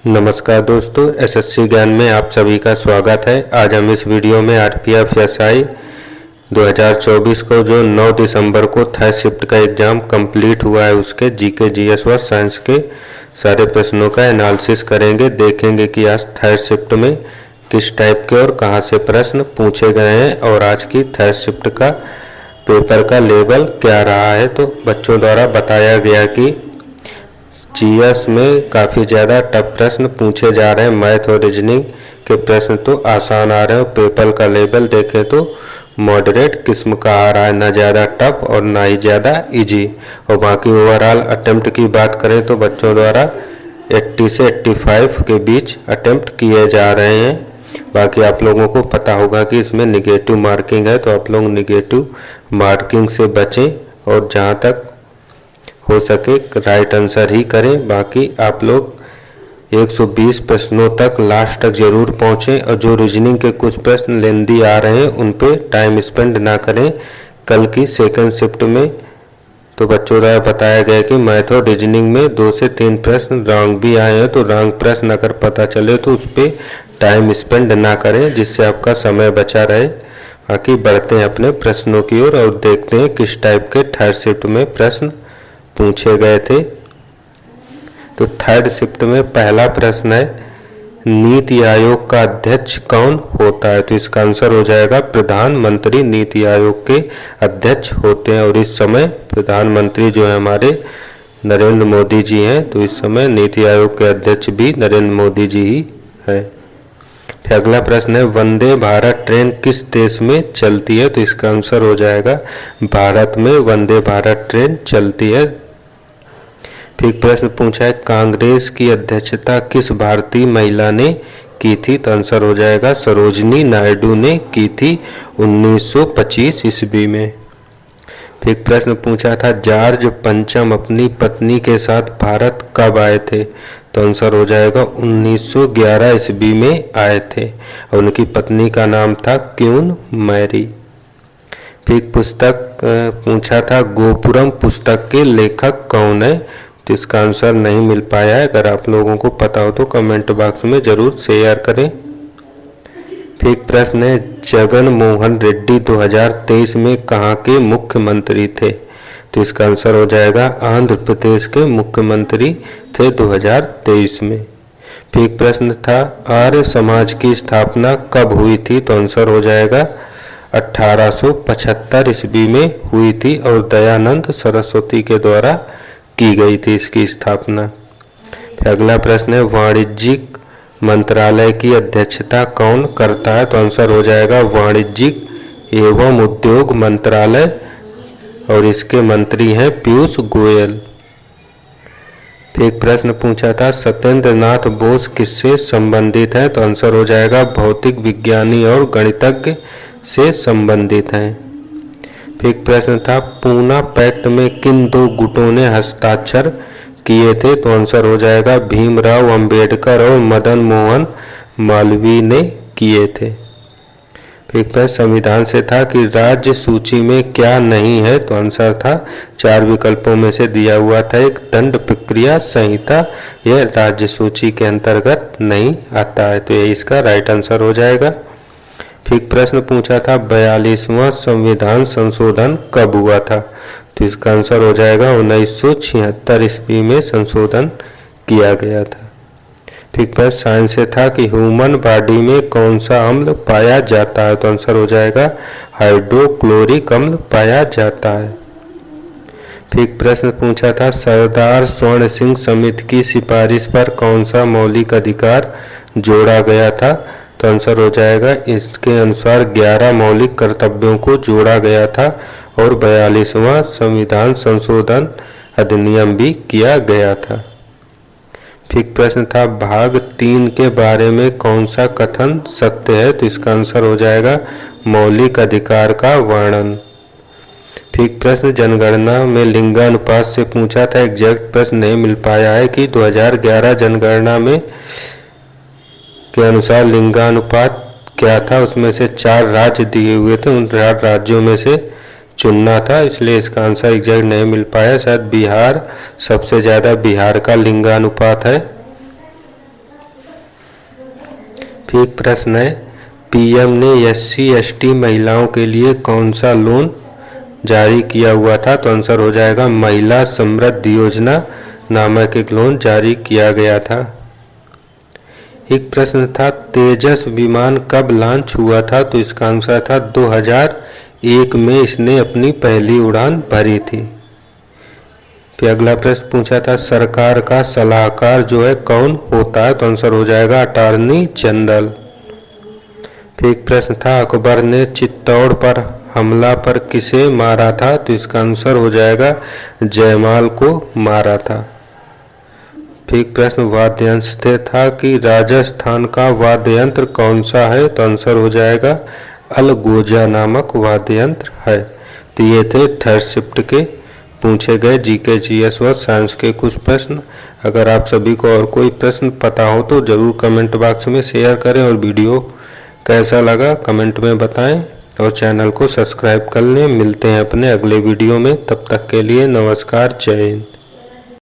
नमस्कार दोस्तों, एसएससी ज्ञान में आप सभी का स्वागत है। आज हम इस वीडियो में आरपीएफ एसआई 2024 को जो 9 दिसंबर को थर्ड शिफ्ट का एग्ज़ाम कंप्लीट हुआ है उसके जीके जीएस व साइंस के सारे प्रश्नों का एनालिसिस करेंगे। देखेंगे कि आज थर्ड शिफ्ट में किस टाइप के और कहां से प्रश्न पूछे गए हैं और आज की थर्ड शिफ्ट का पेपर का लेवल क्या रहा है। तो बच्चों द्वारा बताया गया कि जीएस में काफ़ी ज़्यादा टफ प्रश्न पूछे जा रहे हैं। मैथ और रीजनिंग के प्रश्न तो आसान आ रहे हैं। पेपर का लेवल देखें तो मॉडरेट किस्म का आ रहा है, ना ज़्यादा टफ और ना ही ज़्यादा इजी। और बाकी ओवरऑल अटेम्प्ट की बात करें तो बच्चों द्वारा 80 से 85 के बीच अटेम्प्ट किए जा रहे हैं। बाकी आप लोगों को पता होगा कि इसमें निगेटिव मार्किंग है, तो आप लोग निगेटिव मार्किंग से बचें और जहाँ तक हो सके राइट आंसर ही करें। बाकी आप लोग 120 प्रश्नों तक लास्ट तक जरूर पहुंचें और जो रीजनिंग के कुछ प्रश्न लेंदी आ रहे हैं उन पे टाइम स्पेंड ना करें। कल की सेकंड शिफ्ट में तो बच्चों द्वारा बताया गया कि मैथ और रीजनिंग में 2 से 3 प्रश्न रॉन्ग भी आए हैं, तो रॉन्ग प्रश्न अगर पता चले तो उस पर टाइम स्पेंड ना करें जिससे आपका समय बचा रहे। बाकी बढ़ते हैं अपने प्रश्नों की ओर और देखते हैं किस टाइप के थर्ड शिफ्ट में प्रश्न पूछे गए थे। तो थर्ड शिफ्ट में पहला प्रश्न है, नीति आयोग का अध्यक्ष कौन होता है? तो इसका आंसर हो जाएगा प्रधानमंत्री नीति आयोग के अध्यक्ष होते हैं। और इस समय प्रधानमंत्री जो है हमारे नरेंद्र मोदी जी हैं, तो इस समय नीति आयोग के अध्यक्ष भी नरेंद्र मोदी जी ही है। फिर अगला प्रश्न है, वंदे भारत ट्रेन किस देश में चलती है? तो इसका आंसर हो जाएगा भारत में वंदे भारत ट्रेन चलती है। फिर प्रश्न पूछा है, कांग्रेस की अध्यक्षता किस भारतीय महिला ने की थी? तो आंसर हो जाएगा सरोजिनी नायडू ने की थी 1925 ईस्वी में। फिर प्रश्न पूछा था, जॉर्ज पंचम अपनी पत्नी के साथ भारत कब आए थे? तो आंसर हो जाएगा 1911 ईस्वी में आए थे और उनकी पत्नी का नाम था क्वीन मैरी। फिर पुस्तक पूछा था, गोपुरम पुस्तक के लेखक कौन है? तो इसका आंसर नहीं मिल पाया है। अगर आप लोगों को पता हो तो कमेंट बॉक्स में जरूर शेयर करें। फिर प्रश्न है, जगन मोहन रेड्डी 2023 में कहाँ के मुख्यमंत्री थे? तो इसका आंसर हो जाएगा आंध्र प्रदेश के मुख्यमंत्री थे 2023 में। फिर प्रश्न था, आर्य समाज की स्थापना कब हुई थी? तो आंसर हो जाएगा 1875 ईस्वी में हुई थी और दयानंद सरस्वती के द्वारा की गई थी इसकी स्थापना। फिर अगला प्रश्न है, वाणिज्यिक मंत्रालय की अध्यक्षता कौन करता है? तो आंसर हो जाएगा वाणिज्यिक एवं उद्योग मंत्रालय और इसके मंत्री हैं पीयूष गोयल। फिर प्रश्न पूछा था, सत्येंद्र नाथ बोस किससे संबंधित हैं? तो आंसर हो जाएगा भौतिक विज्ञानी और गणितज्ञ से संबंधित हैं। फिर प्रश्न था, पूना पैक्ट में किन 2 गुटों ने हस्ताक्षर किए थे? तो आंसर हो जाएगा भीमराव अंबेडकर और मदन मोहन मालवीय ने किए थे। फिर प्रश्न संविधान से था कि राज्य सूची में क्या नहीं है? तो आंसर था 4 विकल्पों में से दिया हुआ था एक दंड प्रक्रिया संहिता, यह राज्य सूची के अंतर्गत नहीं आता है, तो यही इसका राइट आंसर हो जाएगा। फिर प्रश्न पूछा था, 42वां संविधान संशोधन कब हुआ था? तो इसका आंसर हो जाएगा 1976 ईस्वी में संशोधन किया गया था। फिर प्रश्न साइंस से था कि ह्यूमन बॉडी में कौन सा अम्ल पाया जाता है? तो आंसर हो जाएगा हाइड्रोक्लोरिक अम्ल पाया जाता है। फिर प्रश्न पूछा था, सरदार स्वर्ण सिंह समिति की सिफारिश पर कौन सा मौलिक अधिकार जोड़ा गया था? तो आंसर हो जाएगा इसके अनुसार 11 मौलिक कर्तव्यों को जोड़ा गया था और 42वां संविधान संशोधन अधिनियम भी किया गया था। फिर प्रश्न था, भाग 3 के बारे में कौन सा कथन सत्य है? तो इसका आंसर हो जाएगा मौलिक अधिकार का वर्णन। फिर प्रश्न जनगणना में लिंगानुपात से पूछा था, एग्जैक्ट प्रश्न नहीं मिल पाया है कि 2011 जनगणना में के अनुसार लिंगानुपात क्या था। उसमें से 4 राज्य दिए हुए थे, उन 4 राज्यों में से चुनना था, इसलिए इसका आंसर एग्जैक्ट नहीं मिल पाया। शायद बिहार सबसे ज़्यादा बिहार का लिंगानुपात है। फिर एक प्रश्न है, पीएम ने SC/ST महिलाओं के लिए कौन सा लोन जारी किया हुआ था? तो आंसर हो जाएगा महिला समृद्धि योजना नामक एक लोन जारी किया गया था। एक प्रश्न था, तेजस विमान कब लॉन्च हुआ था? तो इसका आंसर था 2001 में इसने अपनी पहली उड़ान भरी थी। फिर अगला प्रश्न पूछा था, सरकार का सलाहकार जो है कौन होता है? तो आंसर हो जाएगा अटॉर्नी जनरल। फिर एक प्रश्न था, अकबर ने चित्तौड़ पर हमला पर किसे मारा था? तो इसका आंसर हो जाएगा जयमाल को मारा था। फिर एक प्रश्न वाद्यांश से था कि राजस्थान का वाद्य यंत्र कौन सा है? तो आंसर हो जाएगा अलगोजा नामक वाद्य यंत्र है। तो ये थे थर्ड शिफ्ट के पूछे गए जीके जीएस व साइंस के कुछ प्रश्न। अगर आप सभी को और कोई प्रश्न पता हो तो जरूर कमेंट बॉक्स में शेयर करें और वीडियो कैसा लगा कमेंट में बताएं और चैनल को सब्सक्राइब कर लें। मिलते हैं अपने अगले वीडियो में, तब तक के लिए नमस्कार, जय हिंद।